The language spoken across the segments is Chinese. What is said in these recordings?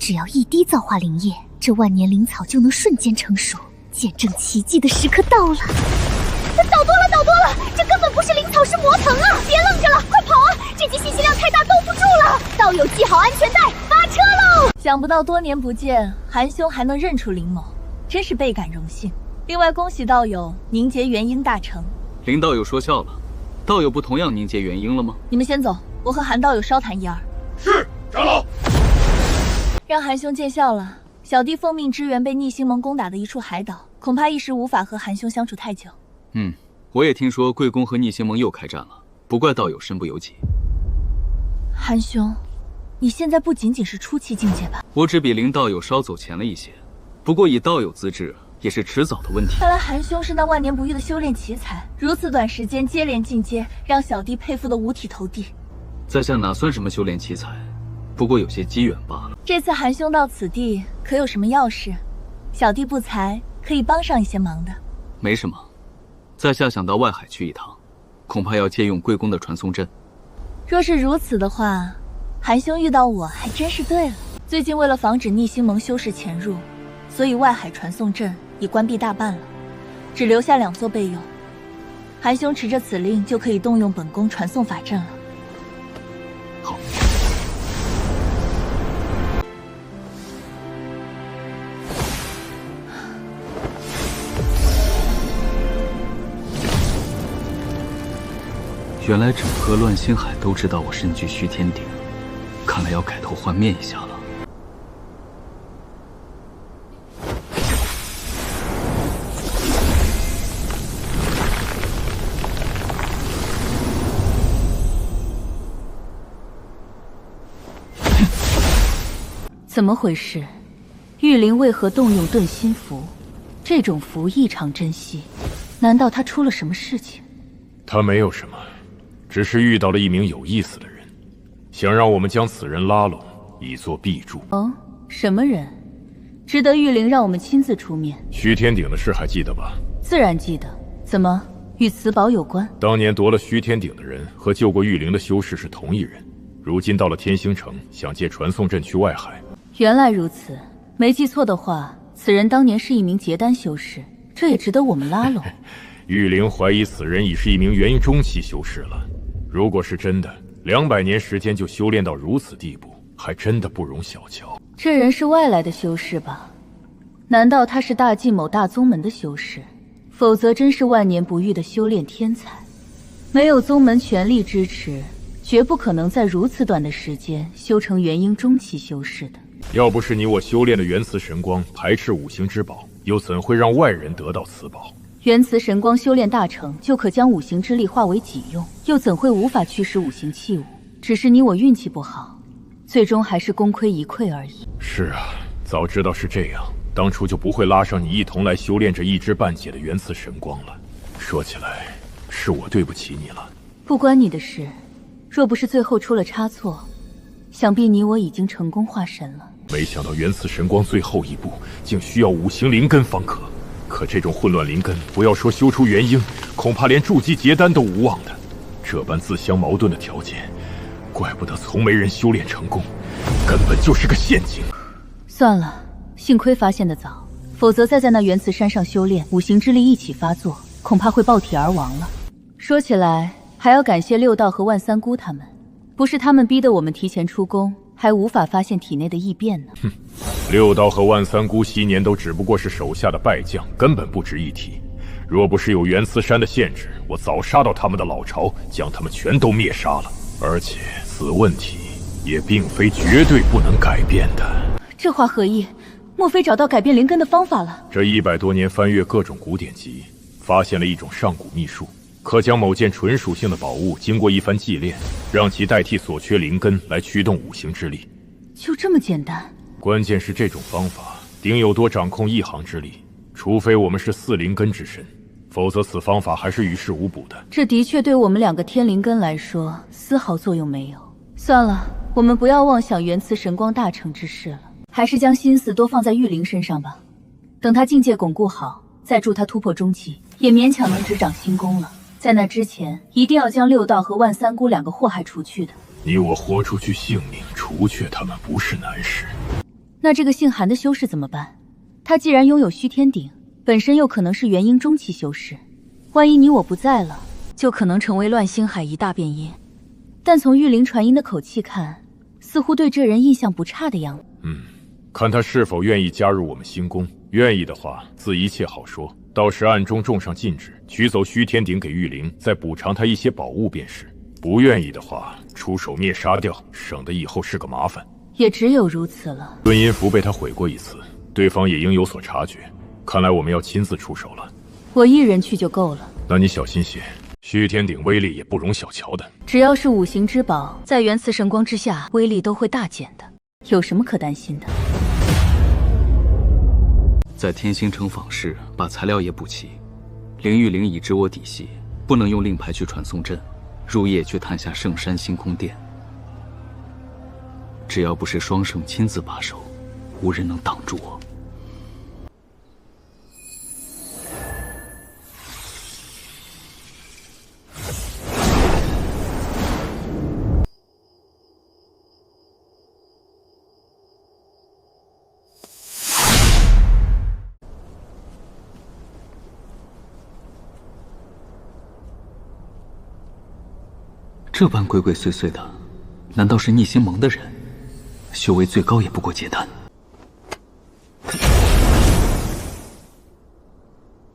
只要一滴造化灵液，这万年灵草就能瞬间成熟。见证奇迹的时刻到了！捣多了，捣多了！这根本不是灵草，是魔藤啊！别愣着了，快跑啊！这集信息量太大，兜不住了。道友系好安全带，发车喽！想不到多年不见，韩兄还能认出林某，真是倍感荣幸。另外，恭喜道友凝结元婴大成。林道友说笑了，道友不同样凝结元婴了吗？你们先走，我和韩道友稍谈一二。是，长老。让韩兄见笑了。小弟奉命支援被逆星盟攻打的一处海岛，恐怕一时无法和韩兄相处太久。我也听说贵公和逆星盟又开战了，不怪道友身不由己。韩兄，你现在不仅仅是初期境界吧？我只比林道友稍走前了一些，不过以道友资质，也是迟早的问题。看来韩兄是那万年不遇的修炼奇才，如此短时间接连进阶，让小弟佩服得五体投地。在下哪算什么修炼奇才，不过有些机缘罢了。这次韩兄到此地，可有什么要事？小弟不才，可以帮上一些忙的。没什么，在下想到外海去一趟，恐怕要借用贵公的传送阵。若是如此的话，韩兄遇到我还真是对了。最近为了防止逆星盟修士潜入，所以外海传送阵已关闭大半了，只留下2座备用。韩兄持着此令，就可以动用本宫传送法阵了。好。原来整个乱星海都知道我身居虚天顶，看来要改头换面一下了。怎么回事？玉灵为何动用遁心符？这种符异常珍惜，难道他出了什么事情？他没有什么。只是遇到了一名有意思的人，想让我们将此人拉拢，以作筚助。哦，什么人？值得玉灵让我们亲自出面？虚天顶的事还记得吧？自然记得。怎么，与此宝有关？当年夺了虚天顶的人和救过玉灵的修士是同一人，如今到了天星城，想借传送阵去外海。原来如此，没记错的话，此人当年是一名结丹修士，这也值得我们拉拢。玉灵怀疑此人已是一名元婴中期修士了。如果是真的，200年时间就修炼到如此地步，还真的不容小瞧。这人是外来的修士吧？难道他是大晋某大宗门的修士？否则真是万年不遇的修炼天才。没有宗门全力支持，绝不可能在如此短的时间修成元婴中期修士的。要不是你我修炼的元磁神光排斥五行之宝，又怎会让外人得到此宝？元磁神光修炼大成，就可将五行之力化为己用，又怎会无法驱使五行器物？只是你我运气不好，最终还是功亏一篑而已。是啊，早知道是这样，当初就不会拉上你一同来修炼这一知半解的元磁神光了。说起来，是我对不起你了。不关你的事，若不是最后出了差错，想必你我已经成功化神了。没想到元磁神光最后一步竟需要五行灵根方可。可这种混乱灵根，不要说修出元婴，恐怕连筑基结丹都无望的。这般自相矛盾的条件，怪不得从没人修炼成功，根本就是个陷阱。算了，幸亏发现的早，否则再在那元磁山上修炼，五行之力一起发作，恐怕会爆体而亡了。说起来，还要感谢六道和万三姑他们，不是他们逼得我们提前出宫，还无法发现体内的异变呢。哼，六道和万三姑昔年都只不过是手下的败将，根本不值一提。若不是有元磁山的限制，我早杀到他们的老巢，将他们全都灭杀了。而且此问题也并非绝对不能改变的。这话何意？莫非找到改变灵根的方法了？这100多年翻阅各种古典籍，发现了一种上古秘术，可将某件纯属性的宝物经过一番祭炼，让其代替所缺灵根来驱动五行之力。就这么简单？关键是这种方法顶有多掌控一行之力，除非我们是4灵根之身，否则此方法还是于事无补的。这的确对我们2个天灵根来说丝毫作用没有。算了，我们不要妄想元磁神光大成之事了，还是将心思多放在玉灵身上吧。等他境界巩固好，再助他突破中期，也勉强能执掌星宫了。在那之前，一定要将六道和万三姑2个祸害除去的。你我豁出去性命除却他们不是难事。那这个姓韩的修士怎么办？他既然拥有虚天鼎，本身又可能是元婴中期修士，万一你我不在了，就可能成为乱星海一大变因。但从玉灵传音的口气看，似乎对这人印象不差的样子。看他是否愿意加入我们星宫。愿意的话，自一切好说。到时暗中种上禁制，取走虚天鼎给玉灵，再补偿他一些宝物便是。不愿意的话，出手灭杀掉，省得以后是个麻烦。也只有如此了。论音符被他毁过一次，对方也应有所察觉。看来我们要亲自出手了。我一人去就够了。那你小心些，虚天鼎威力也不容小瞧的。只要是五行之宝，在元磁神光之下，威力都会大减的。有什么可担心的？在天星城坊市把材料也补齐。灵玉灵已知我底细，不能用令牌去传送阵，入夜去探下圣山星空殿。只要不是双圣亲自把守，无人能挡住我。这般鬼鬼祟祟的，难道是逆星盟的人？修为最高也不过结丹。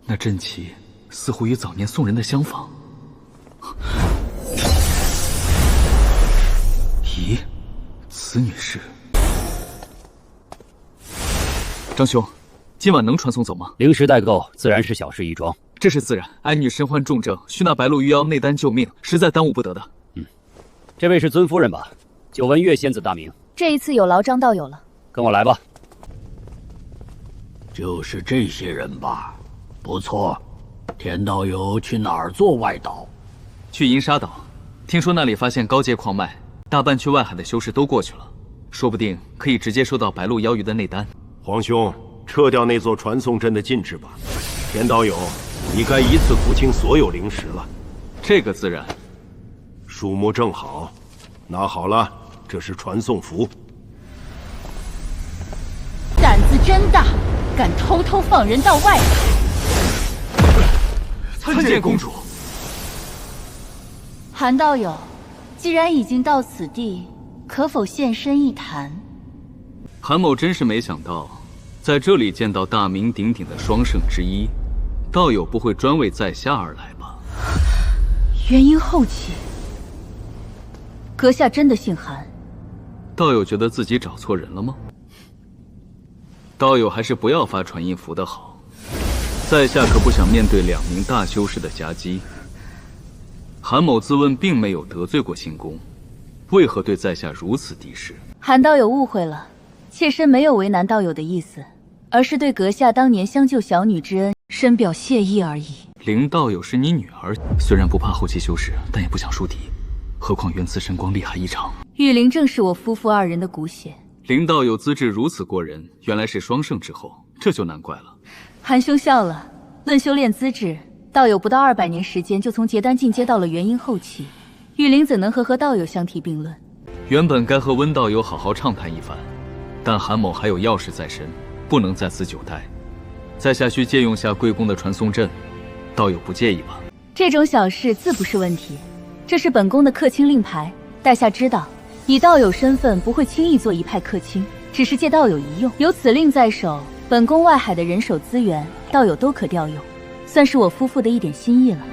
那阵旗似乎与早年送人的相仿。咦，此女是张兄，今晚能传送走吗？灵石代购自然是小事一桩。这是自然，爱女身患重症，需那白鹿御妖内丹救命，实在耽误不得的。这位是尊夫人吧？久闻月仙子大名。这一次有劳张道友了。跟我来吧。就是这些人吧？不错。田道友去哪儿做外导？去银沙岛，听说那里发现高阶矿脉，大半去外海的修士都过去了，说不定可以直接收到白鹿妖鱼的内丹。皇兄，撤掉那座传送阵的禁制吧。田道友，你该一次付清所有灵石了。这个自然。数目正好，拿好了，这是传送符。胆子真大，敢偷偷放人到外海。参见公主。韩道友，既然已经到此地，可否现身一谈？韩某真是没想到，在这里见到大名鼎鼎的双圣之一，道友不会专为在下而来吧？元婴后期。阁下真的姓韩？道友觉得自己找错人了吗？道友还是不要发传音符的好，在下可不想面对2名大修士的夹击。韩某自问并没有得罪过星宫，为何对在下如此敌视？韩道友误会了，妾身没有为难道友的意思，而是对阁下当年相救小女之恩深表谢意而已。灵道友是你女儿，虽然不怕后期修士，但也不想输敌。何况元磁神光厉害异常，玉灵正是我夫妇2人的骨血。灵道友资质如此过人，原来是双圣之后，这就难怪了。韩兄笑了，论修炼资质，道友不到200年时间就从结丹进阶到了元婴后期，玉灵怎能和道友相提并论？原本该和温道友好好畅谈一番，但韩某还有要事在身，不能在此久待。在下需借用下贵宫的传送阵，道友不介意吧？这种小事自不是问题。这是本宫的客卿令牌，在下知道，以道友身份不会轻易做一派客卿，只是借道友一用。有此令在手，本宫外海的人手资源，道友都可调用，算是我夫妇的一点心意了。